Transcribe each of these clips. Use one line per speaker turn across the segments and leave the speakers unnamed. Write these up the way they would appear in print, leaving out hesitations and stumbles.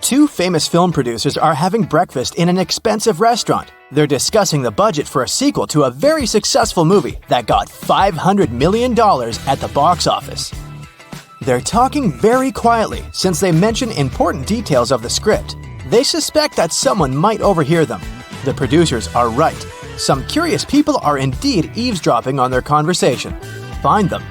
Two famous film producers are having breakfast in an expensive restaurant. They're discussing the budget for a sequel to a very successful movie that got $500 million at the box office. They're talking very quietly since they mention important details of the script. They suspect that someone might overhear them. The producers are right. Some curious people are indeed eavesdropping on their conversation. Find them.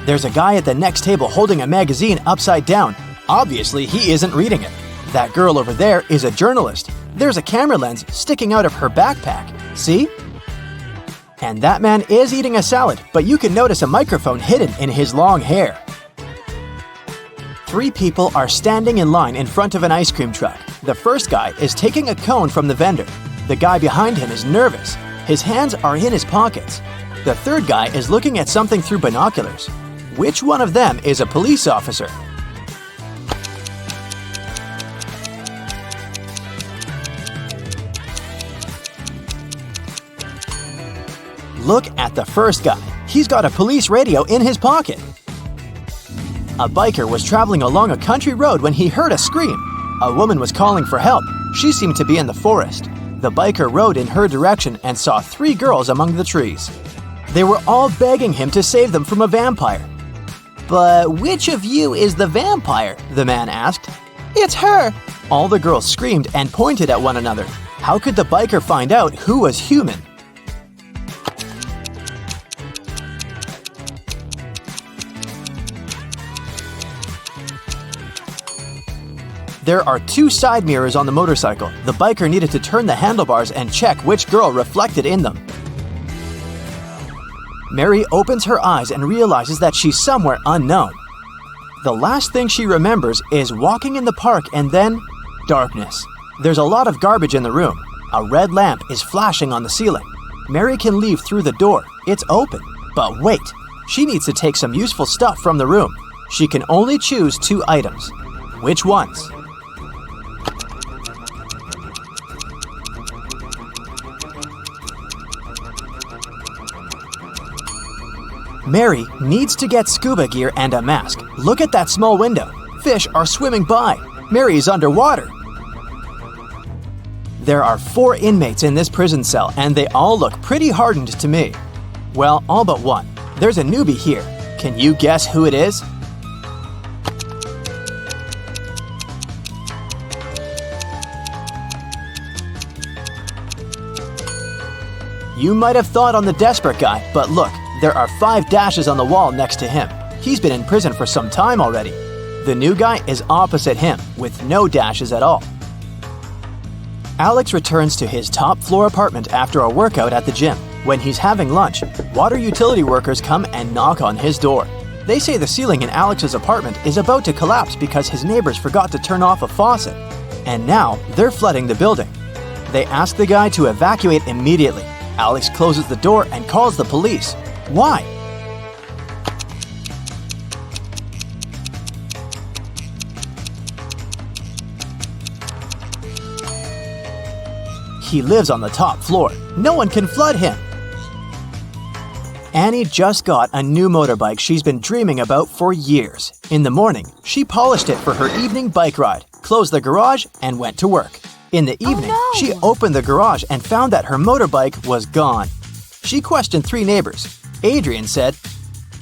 There's a guy at the next table holding a magazine upside down. Obviously, he isn't reading it. That girl over there is a journalist. There's a camera lens sticking out of her backpack. See? And that man is eating a salad, but you can notice a microphone hidden in his long hair. Three people are standing in line in front of an ice cream truck. The first guy is taking a cone from the vendor. The guy behind him is nervous. His hands are in his pockets. The third guy is looking at something through binoculars. Which one of them is a police officer? Look at the first guy. He's got a police radio in his pocket. A biker was traveling along a country road when he heard a scream. A woman was calling for help. She seemed to be in the forest. The biker rode in her direction and saw three girls among the trees. They were all begging him to save them from a vampire. "But which of you is the vampire?" the man asked. "It's her!" All the girls screamed and pointed at one another. How could the biker find out who was human? There are two side mirrors on the motorcycle. The biker needed to turn the handlebars and check which girl reflected in them. Mary opens her eyes and realizes that she's somewhere unknown. The last thing she remembers is walking in the park and then darkness. There's a lot of garbage in the room. A red lamp is flashing on the ceiling. Mary can leave through the door. It's open. But wait, she needs to take some useful stuff from the room. She can only choose two items. Which ones? Mary needs to get scuba gear and a mask. Look at that small window. Fish are swimming by. Mary is underwater. There are 4 inmates in this prison cell, and they all look pretty hardened to me. Well, all but one. There's a newbie here. Can you guess who it is? You might have thought on the desperate guy, but look, there are 5 dashes on the wall next to him. He's been in prison for some time already. The new guy is opposite him, with no dashes at all. Alex returns to his top-floor apartment after a workout at the gym. When he's having lunch, water utility workers come and knock on his door. They say the ceiling in Alex's apartment is about to collapse because his neighbors forgot to turn off a faucet. And now, they're flooding the building. They ask the guy to evacuate immediately. Alex closes the door and calls the police. Why? He lives on the top floor. No one can flood him. Annie just got a new motorbike she's been dreaming about for years. In the morning, she polished it for her evening bike ride, closed the garage, and went to work. In the evening, she opened the garage and found that her motorbike was gone. She questioned 3 neighbors. Adrian said,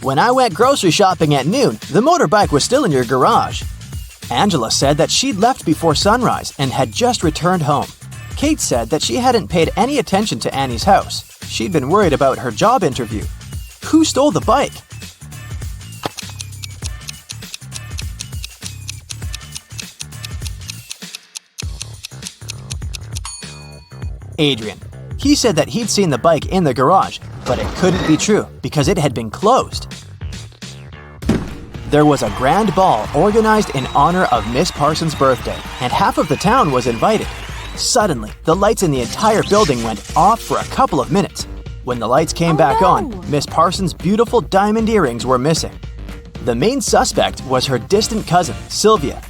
"When I went grocery shopping at noon, the motorbike was still in your garage." Angela said that she'd left before sunrise and had just returned home. Kate said that she hadn't paid any attention to Annie's house. She'd been worried about her job interview. Who stole the bike? Adrian. He said that he'd seen the bike in the garage, but it couldn't be true because it had been closed. There was a grand ball organized in honor of Miss Parsons' birthday, and half of the town was invited. Suddenly, the lights in the entire building went off for a couple of minutes. When the lights came back on, Miss Parsons' beautiful diamond earrings were missing. The main suspect was her distant cousin, Sylvia.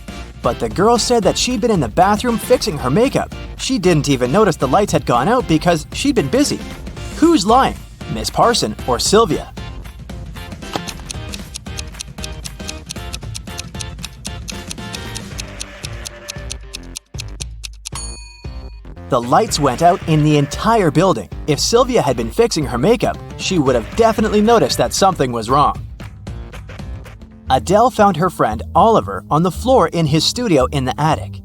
But the girl said that she'd been in the bathroom fixing her makeup. She didn't even notice the lights had gone out because she'd been busy. Who's lying? Miss Parson or Sylvia? The lights went out in the entire building. If Sylvia had been fixing her makeup, she would have definitely noticed that something was wrong. Adele found her friend Oliver on the floor in his studio in the attic.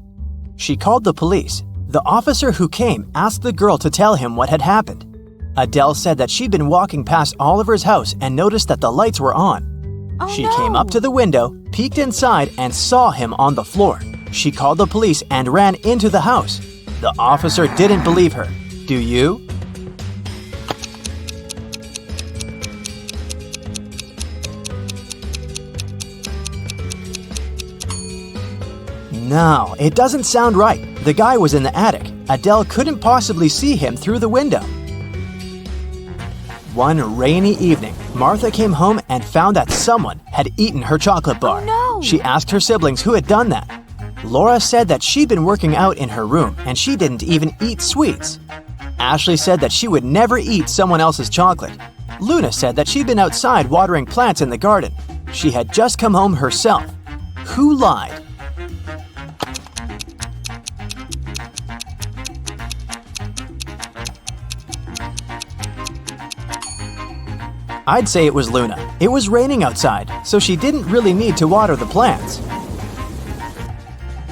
She called the police. The officer who came asked the girl to tell him what had happened. Adele said that she'd been walking past Oliver's house and noticed that the lights were on. She came up to the window, peeked inside, and saw him on the floor. She called the police and ran into the house. The officer didn't believe her. Do you? No, it doesn't sound right. The guy was in the attic. Adele couldn't possibly see him through the window. One rainy evening, Martha came home and found that someone had eaten her chocolate bar.
Oh, no.
She asked her siblings who had done that. Laura said that she'd been working out in her room and she didn't even eat sweets. Ashley said that she would never eat someone else's chocolate. Luna said that she'd been outside watering plants in the garden. She had just come home herself. Who lied? I'd say it was Luna. It was raining outside, so she didn't really need to water the plants.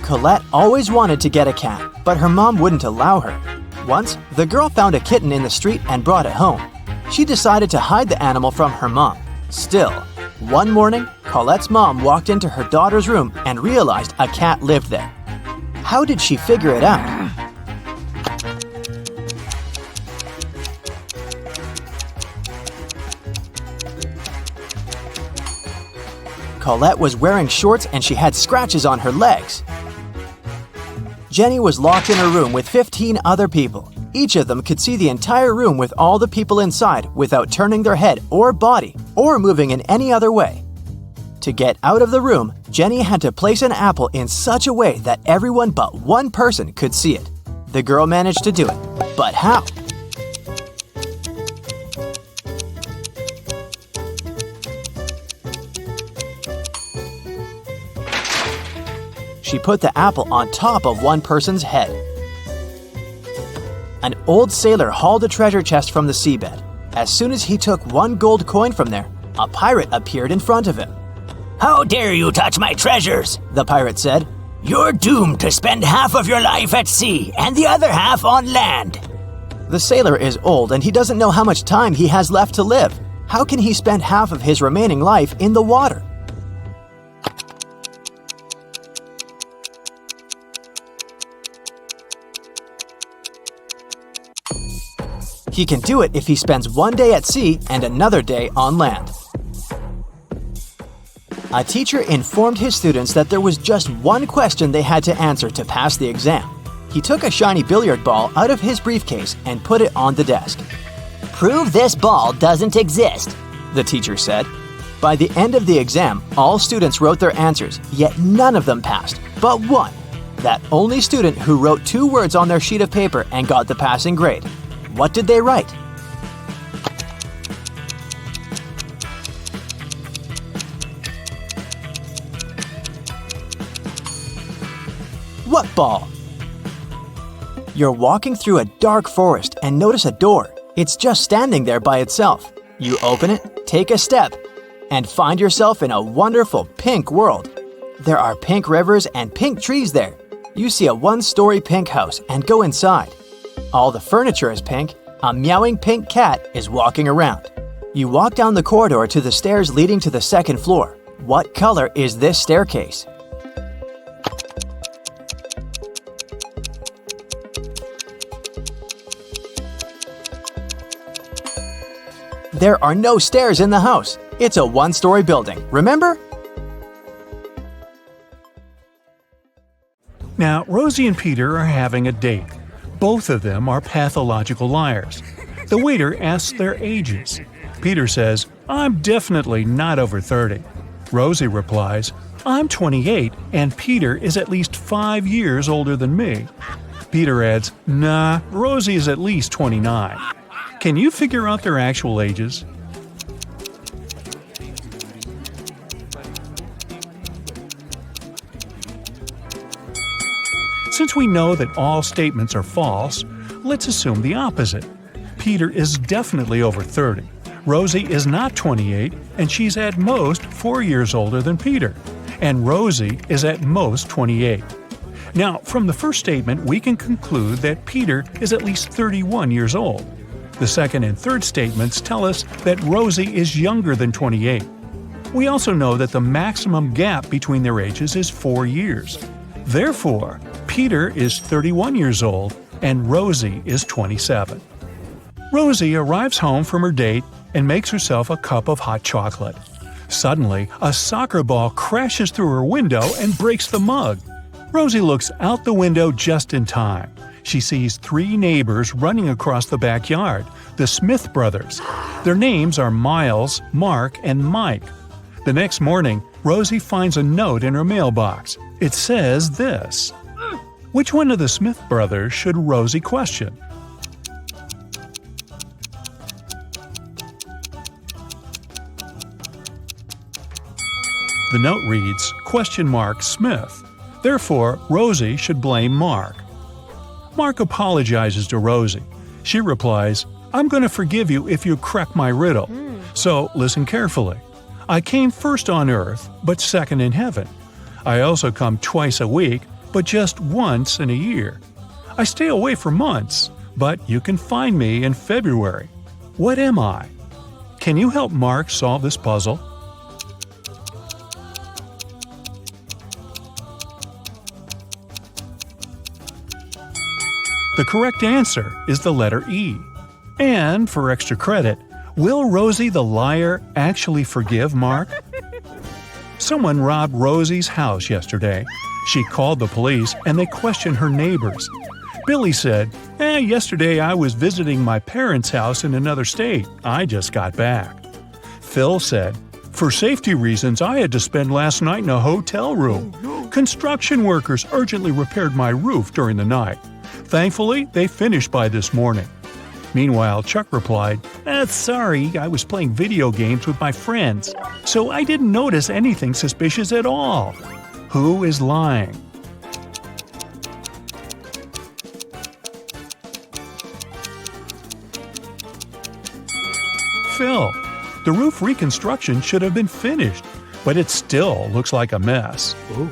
Colette always wanted to get a cat, but her mom wouldn't allow her. Once, the girl found a kitten in the street and brought it home. She decided to hide the animal from her mom. Still, one morning, Colette's mom walked into her daughter's room and realized a cat lived there. How did she figure it out? Colette was wearing shorts and she had scratches on her legs. Jenny was locked in her room with 15 other people. Each of them could see the entire room with all the people inside without turning their head or body or moving in any other way. To get out of the room, Jenny had to place an apple in such a way that everyone but one person could see it. The girl managed to do it, but how? She put the apple on top of one person's head. An old sailor hauled a treasure chest from the seabed. As soon as he took one gold coin from there, a pirate appeared in front of him.
"How dare you touch my treasures?"
the pirate said.
"You're doomed to spend half of your life at sea and the other half on land."
The sailor is old and he doesn't know how much time he has left to live. How can he spend half of his remaining life in the water? He can do it if he spends one day at sea and another day on land. A teacher informed his students that there was just one question they had to answer to pass the exam. He took a shiny billiard ball out of his briefcase and put it on the desk.
"Prove this ball doesn't exist,"
the teacher said. By the end of the exam, all students wrote their answers, yet none of them passed, but one. That only student who wrote 2 words on their sheet of paper and got the passing grade. What did they write? What ball? You're walking through a dark forest and notice a door. It's just standing there by itself. You open it, take a step, and find yourself in a wonderful pink world. There are pink rivers and pink trees there. You see a 1-story pink house and go inside. All the furniture is pink. A meowing pink cat is walking around. You walk down the corridor to the stairs leading to the 2nd floor. What color is this staircase? There are no stairs in the house. It's a 1-story building, remember?
Now, Rosie and Peter are having a date. Both of them are pathological liars. The waiter asks their ages. Peter says, "I'm definitely not over 30. Rosie replies, "I'm 28 and Peter is at least 5 years older than me." Peter adds, "Nah, Rosie is at least 29. Can you figure out their actual ages? Since we know that all statements are false, let's assume the opposite. Peter is definitely over 30. Rosie is not 28, and she's at most 4 years older than Peter. And Rosie is at most 28. Now, from the first statement, we can conclude that Peter is at least 31 years old. The second and third statements tell us that Rosie is younger than 28. We also know that the maximum gap between their ages is 4 years. Therefore, Peter is 31 years old and Rosie is 27. Rosie arrives home from her date and makes herself a cup of hot chocolate. Suddenly, a soccer ball crashes through her window and breaks the mug. Rosie looks out the window just in time. She sees 3 neighbors running across the backyard, the Smith brothers. Their names are Miles, Mark, and Mike. The next morning, Rosie finds a note in her mailbox. It says this: which one of the Smith brothers should Rosie question? The note reads, Smith. Therefore, Rosie should blame Mark. Mark apologizes to Rosie. She replies, I'm going to forgive you if you crack my riddle. So listen carefully. I came first on earth, but second in heaven. I also come twice a week, but just once in a year. I stay away for months, but you can find me in February. What am I? Can you help Mark solve this puzzle? The correct answer is the letter E. And for extra credit, will Rosie the liar actually forgive Mark? Someone robbed Rosie's house yesterday. She called the police and they questioned her neighbors. Billy said, yesterday I was visiting my parents' house in another state. I just got back. Phil said, for safety reasons, I had to spend last night in a hotel room. Construction workers urgently repaired my roof during the night. Thankfully, they finished by this morning. Meanwhile, Chuck replied, sorry, I was playing video games with my friends, so I didn't notice anything suspicious at all. Who is lying? Phil. The roof reconstruction should have been finished, but it still looks like a mess. Ooh.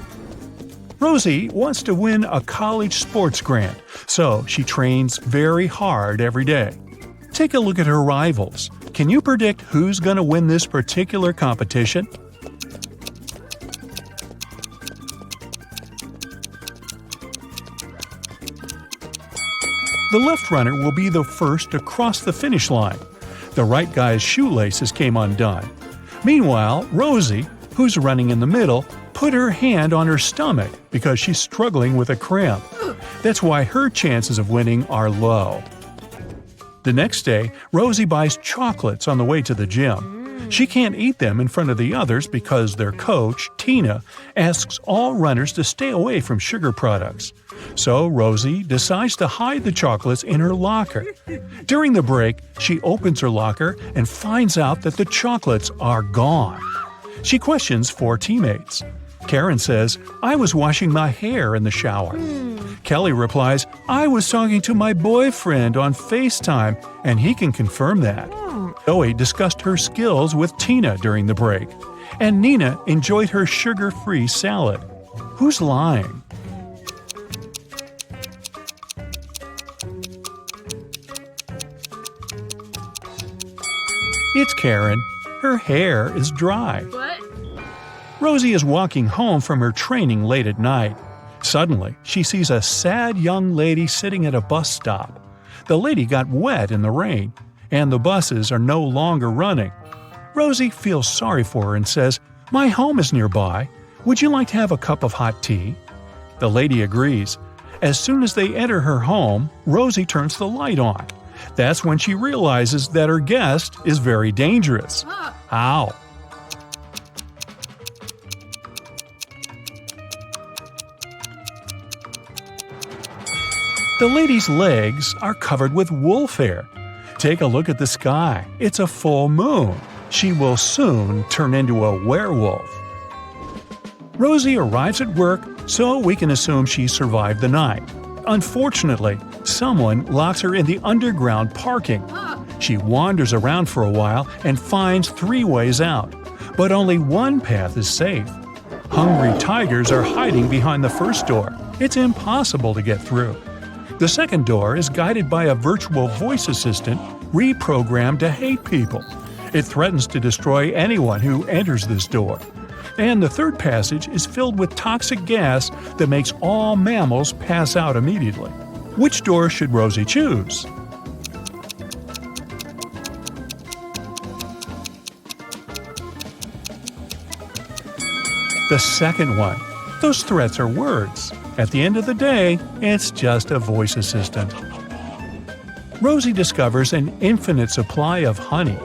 Rosie wants to win a college sports grant, so she trains very hard every day. Take a look at her rivals. Can you predict who's going to win this particular competition? The left runner will be the first to cross the finish line. The right guy's shoelaces came undone. Meanwhile, Rosie, who's running in the middle, put her hand on her stomach because she's struggling with a cramp. That's why her chances of winning are low. The next day, Rosie buys chocolates on the way to the gym. She can't eat them in front of the others because their coach, Tina, asks all runners to stay away from sugar products. So Rosie decides to hide the chocolates in her locker. During the break, she opens her locker and finds out that the chocolates are gone. She questions 4 teammates. Karen says, I was washing my hair in the shower. Kelly replies, I was talking to my boyfriend on FaceTime, and he can confirm that. Zoe discussed her skills with Tina during the break. And Nina enjoyed her sugar-free salad. Who's lying? It's Karen. Her hair is dry.
What?
Rosie is walking home from her training late at night. Suddenly, she sees a sad young lady sitting at a bus stop. The lady got wet in the rain, and the buses are no longer running. Rosie feels sorry for her and says, My home is nearby. Would you like to have a cup of hot tea? The lady agrees. As soon as they enter her home, Rosie turns the light on. That's when she realizes that her guest is very dangerous. How? The lady's legs are covered with wolf hair. Take a look at the sky. It's a full moon. She will soon turn into a werewolf. Rosie arrives at work, so we can assume she survived the night. Unfortunately, someone locks her in the underground parking. She wanders around for a while and finds 3 ways out, but only one path is safe. Hungry tigers are hiding behind the first door. It's impossible to get through. The second door is guided by a virtual voice assistant reprogrammed to hate people. It threatens to destroy anyone who enters this door. And the third passage is filled with toxic gas that makes all mammals pass out immediately. Which door should Rosie choose? The second one. Those threats are words. At the end of the day, it's just a voice assistant. Rosie discovers an infinite supply of honey,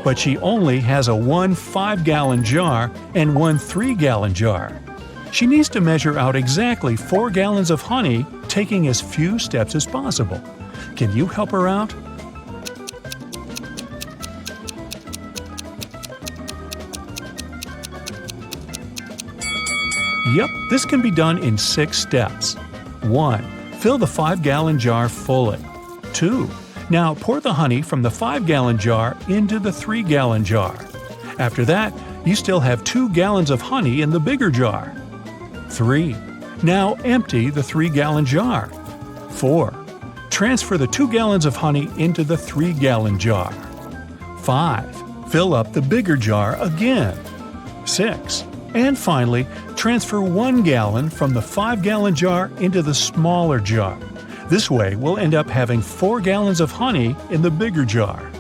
but she only has a 1 5-gallon jar and 1 3-gallon jar. She needs to measure out exactly 4 gallons of honey, taking as few steps as possible. Can you help her out? Yep, this can be done in 6 steps. 1. Fill the 5-gallon jar fully. 2. Now pour the honey from the 5-gallon jar into the 3-gallon jar. After that, you still have 2 gallons of honey in the bigger jar. 3. Now empty the 3-gallon jar. 4. Transfer the 2 gallons of honey into the 3-gallon jar. 5. Fill up the bigger jar again. 6. And finally, transfer 1 gallon from the 5-gallon jar into the smaller jar. This way, we'll end up having 4 gallons of honey in the bigger jar.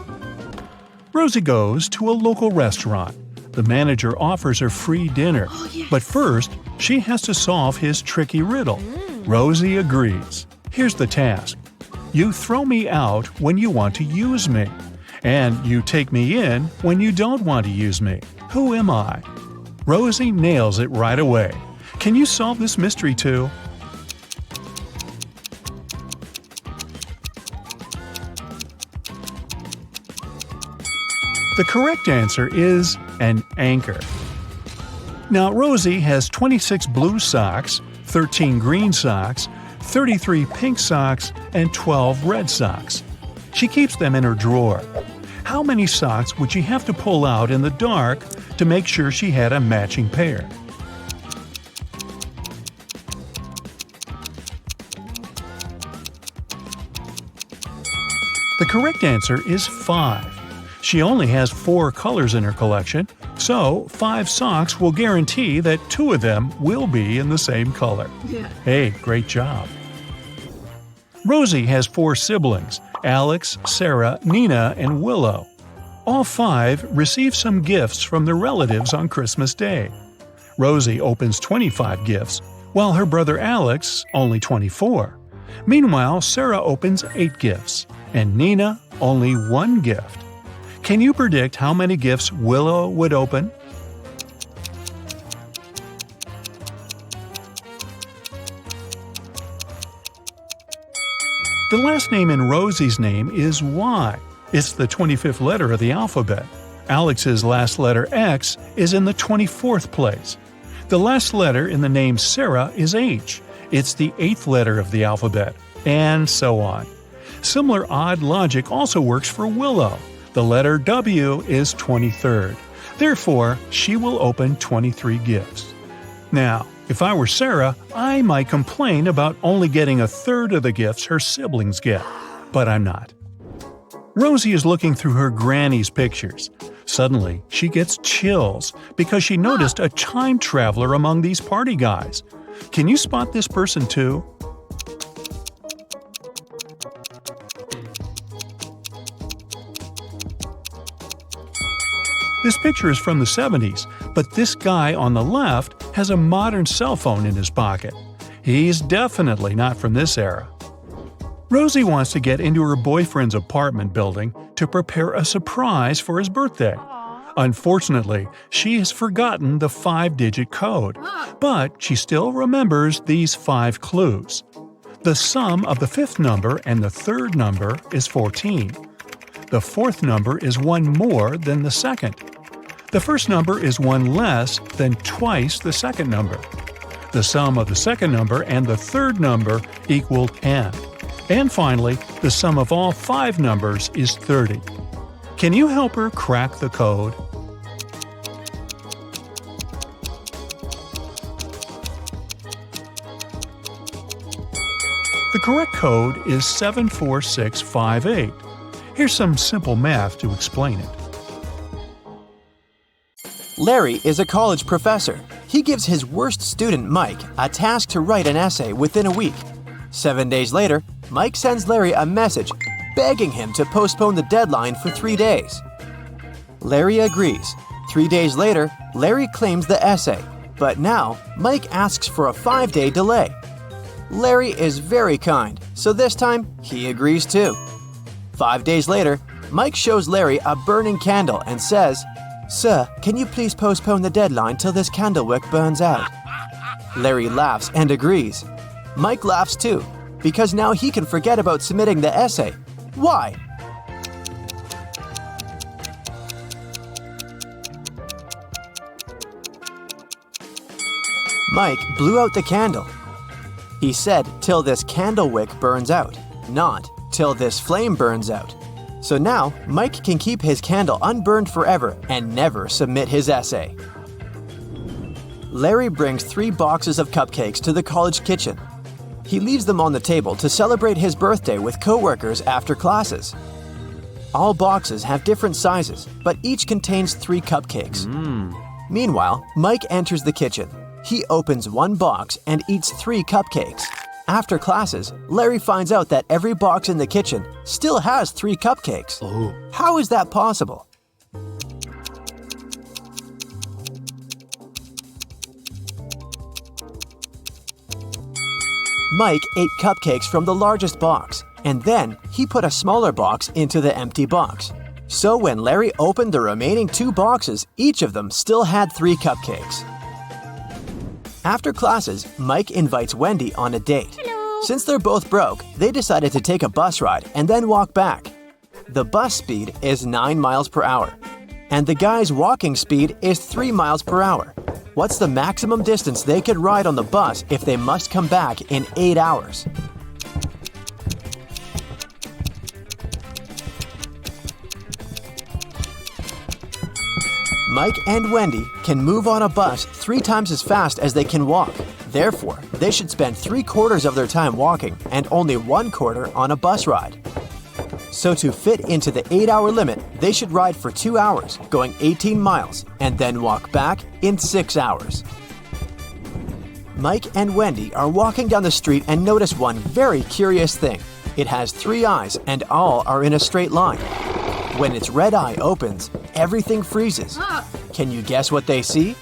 Rosie goes to a local restaurant. The manager offers her free dinner, but first, she has to solve his tricky riddle. Rosie agrees. Here's the task. You throw me out when you want to use me, and you take me in when you don't want to use me. Who am I? Rosie nails it right away. Can you solve this mystery too? The correct answer is an anchor. Now, Rosie has 26 blue socks, 13 green socks, 33 pink socks, and 12 red socks. She keeps them in her drawer. How many socks would she have to pull out in the dark to make sure she had a matching pair? The correct answer is 5. She only has 4 colors in her collection, so 5 socks will guarantee that 2 of them will be in the same color. Hey, great job. Rosie has 4 siblings: Alex, Sarah, Nina, and Willow. All 5 receive some gifts from their relatives on Christmas Day. Rosie opens 25 gifts, while her brother Alex only 24. Meanwhile, Sarah opens 8 gifts, and Nina only 1 gift. Can you predict how many gifts Willow would open? The last name in Rosie's name is Y. It's the 25th letter of the alphabet. Alex's last letter X is in the 24th place. The last letter in the name Sarah is H. It's the 8th letter of the alphabet, and so on. Similar odd logic also works for Willow. The letter W is 23rd. Therefore, she will open 23 gifts. Now, if I were Sarah, I might complain about only getting a third of the gifts her siblings get. But I'm not. Rosie is looking through her granny's pictures. Suddenly, she gets chills because she noticed a time traveler among these party guys. Can you spot this person too? This picture is from the 70s, but this guy on the left has a modern cell phone in his pocket. He's definitely not from this era. Rosie wants to get into her boyfriend's apartment building to prepare a surprise for his birthday. Unfortunately, she has forgotten the 5-digit code, but she still remembers these 5 clues. The sum of the 5th number and the 3rd number is 14. The fourth number is one more than the second. The first number is one less than twice the second number. The sum of the second number and the third number equal 10. And finally, the sum of all 5 numbers is 30. Can you help her crack the code? The correct code is 74658. Here's some simple math to explain it.
Larry is a college professor. He gives his worst student, Mike, a task to write an essay within a week. 7 days later, Mike sends Larry a message begging him to postpone the deadline for 3 days. Larry agrees. 3 days later, Larry claims the essay, but now Mike asks for a 5-day delay. Larry is very kind, so this time he agrees too. 5 days later, Mike shows Larry a burning candle and says, "Sir, can you please postpone the deadline till this candle wick burns out?" Larry laughs and agrees. Mike laughs too, because now he can forget about submitting the essay. Why? Mike blew out the candle. He said, "Till this candle wick burns out," not "till this flame burns out." So now, Mike can keep his candle unburned forever and never submit his essay. Larry brings 3 boxes of cupcakes to the college kitchen. He leaves them on the table to celebrate his birthday with coworkers after classes. All boxes have different sizes, but each contains 3 cupcakes. Meanwhile, Mike enters the kitchen. He opens one box and eats 3 cupcakes. After classes, Larry finds out that every box in the kitchen still has 3 cupcakes. How is that possible? Mike ate cupcakes from the largest box, and then he put a smaller box into the empty box. So when Larry opened the remaining 2 boxes, each of them still had 3 cupcakes. After classes, Mike invites Wendy on a date. Since they're both broke, they decided to take a bus ride and then walk back. The bus speed is 9 miles per hour, and the guy's walking speed is 3 miles per hour. What's the maximum distance they could ride on the bus if they must come back in 8 hours? Mike and Wendy can move on a bus 3 times as fast as they can walk. Therefore, they should spend 3/4 of their time walking and only 1/4 on a bus ride. So to fit into the 8-hour limit, they should ride for 2 hours, going 18 miles, and then walk back in 6 hours. Mike and Wendy are walking down the street and notice one very curious thing. It has 3 eyes and all are in a straight line. When its red eye opens, everything freezes. Can you guess what they see?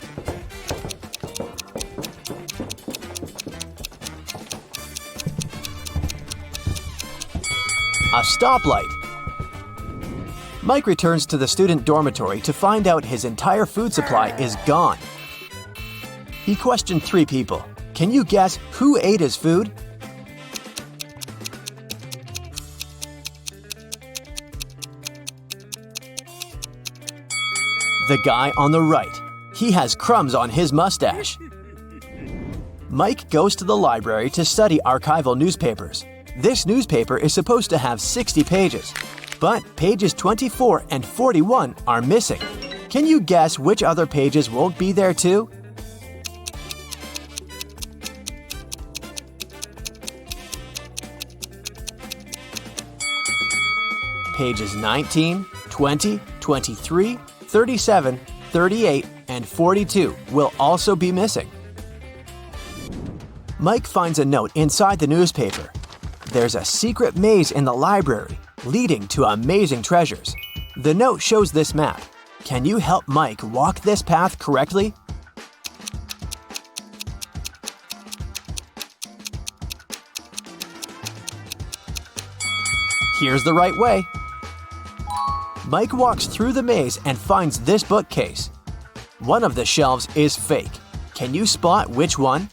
A stoplight. Mike returns to the student dormitory to find out his entire food supply is gone. He questioned 3 people. Can you guess who ate his food? The guy on the right. He has crumbs on his mustache. Mike goes to the library to study archival newspapers. This newspaper is supposed to have 60 pages, but pages 24 and 41 are missing. Can you guess which other pages won't be there too? Pages 19, 20, 23, 37, 38, and 42 will also be missing. Mike finds a note inside the newspaper. There's a secret maze in the library, leading to amazing treasures. The note shows this map. Can you help Mike walk this path correctly? Here's the right way. Mike walks through the maze and finds this bookcase. One of the shelves is fake. Can you spot which one?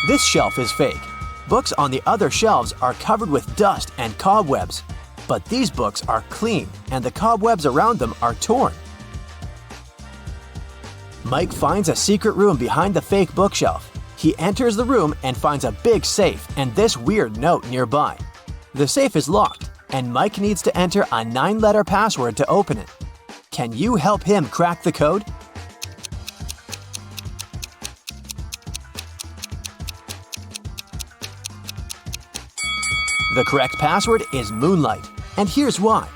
This shelf is fake. Books on the other shelves are covered with dust and cobwebs. But these books are clean and the cobwebs around them are torn. Mike finds a secret room behind the fake bookshelf. He enters the room and finds a big safe and this weird note nearby. The safe is locked, and Mike needs to enter a 9-letter password to open it. Can you help him crack the code? The correct password is Moonlight, and here's why.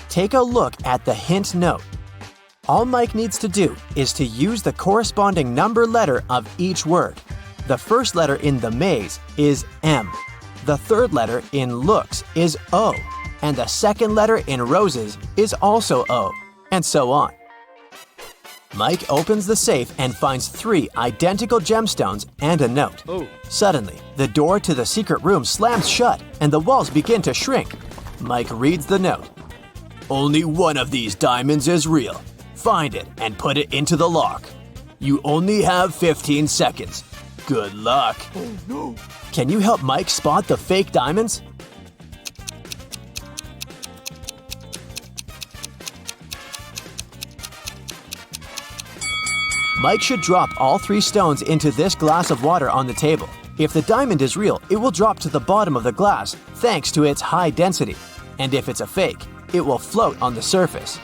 Take a look at the hint note. All Mike needs to do is to use the corresponding number letter of each word. The first letter in the maze is M. The third letter in looks is O. And the second letter in roses is also O. And so on. Mike opens the safe and finds 3 identical gemstones and a note. Suddenly, the door to the secret room slams shut and the walls begin to shrink. Mike reads the note. Only one of these diamonds is real. Find it and put it into the lock. You only have 15 seconds. Good luck. Oh no. Can you help Mike spot the fake diamonds? Mike should drop all 3 stones into this glass of water on the table. If the diamond is real, it will drop to the bottom of the glass thanks to its high density. And if it's a fake, it will float on the surface.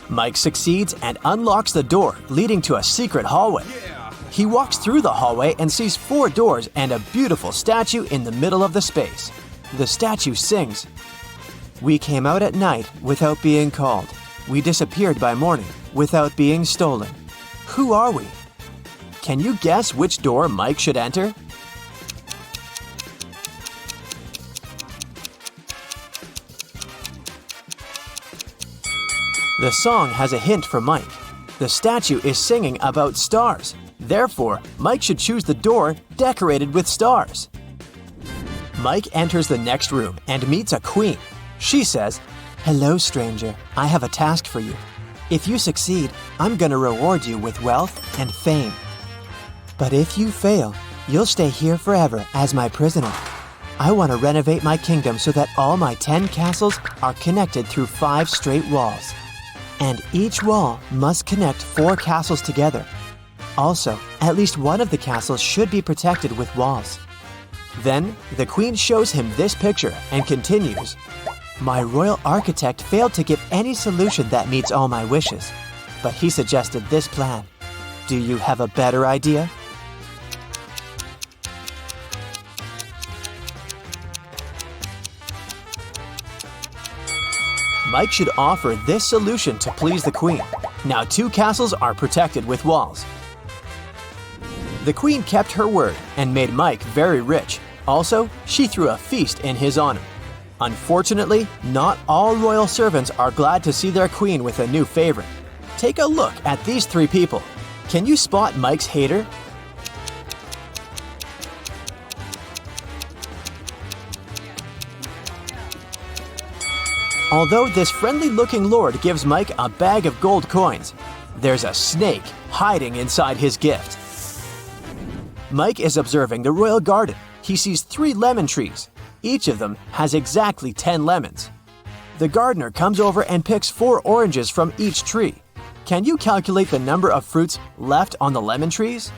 Mike succeeds and unlocks the door, leading to a secret hallway. He walks through the hallway and sees 4 doors and a beautiful statue in the middle of the space. The statue sings, "We came out at night without being called. We disappeared by morning without being stolen. Who are we?" Can you guess which door Mike should enter? The song has a hint for Mike. The statue is singing about stars. Therefore, Mike should choose the door decorated with stars. Mike enters the next room and meets a queen. She says, "Hello, stranger. I have a task for you. If you succeed, I'm gonna reward you with wealth and fame. But if you fail, you'll stay here forever as my prisoner. I want to renovate my kingdom so that all my 10 castles are connected through 5 straight walls. And each wall must connect 4 castles together. Also, at least one of the castles should be protected with walls." Then, the queen shows him this picture and continues, "My royal architect failed to give any solution that meets all my wishes, but he suggested this plan. Do you have a better idea?" Mike should offer this solution to please the queen. Now 2 castles are protected with walls. The queen kept her word and made Mike very rich. Also, she threw a feast in his honor. Unfortunately, not all royal servants are glad to see their queen with a new favorite. Take a look at these 3 people. Can you spot Mike's hater? Although this friendly-looking lord gives Mike a bag of gold coins, there's a snake hiding inside his gift. Mike is observing the royal garden. He sees 3 lemon trees. Each of them has exactly 10 lemons. The gardener comes over and picks 4 oranges from each tree. Can you calculate the number of fruits left on the lemon trees?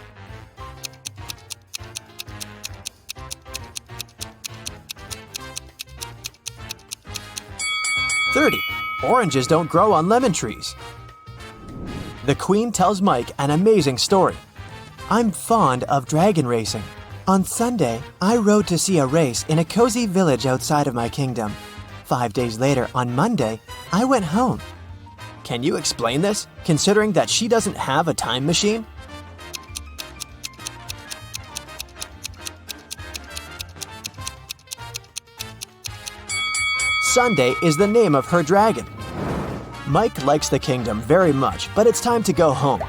Oranges don't grow on lemon trees. The queen tells Mike an amazing story. "I'm fond of dragon racing. On Sunday, I rode to see a race in a cozy village outside of my kingdom. 5 days later, on Monday, I went home." Can you explain this, considering that she doesn't have a time machine? Sunday is the name of her dragon. Mike likes the kingdom very much, but it's time to go home.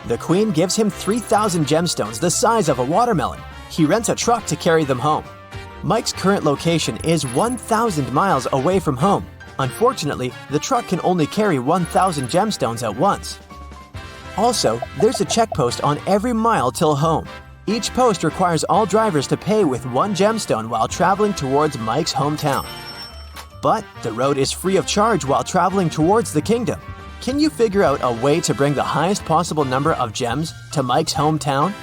The queen gives him 3,000 gemstones the size of a watermelon. He rents a truck to carry them home. Mike's current location is 1,000 miles away from home. Unfortunately, the truck can only carry 1,000 gemstones at once. Also, there's a check post on every mile till home. Each post requires all drivers to pay with 1 gemstone while traveling towards Mike's hometown. But the road is free of charge while traveling towards the kingdom. Can you figure out a way to bring the highest possible number of gems to Mike's hometown?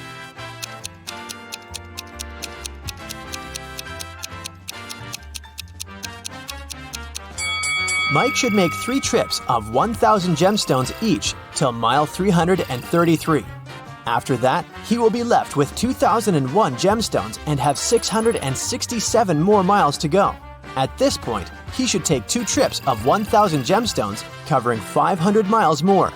Mike should make 3 trips of 1,000 gemstones each till mile 333. After that, he will be left with 2,001 gemstones and have 667 more miles to go. At this point, he should take 2 trips of 1,000 gemstones, covering 500 miles more.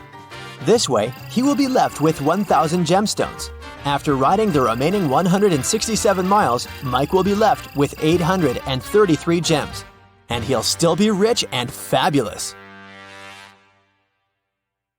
This way, he will be left with 1,000 gemstones. After riding the remaining 167 miles, Mike will be left with 833 gems. And he'll still be rich and fabulous.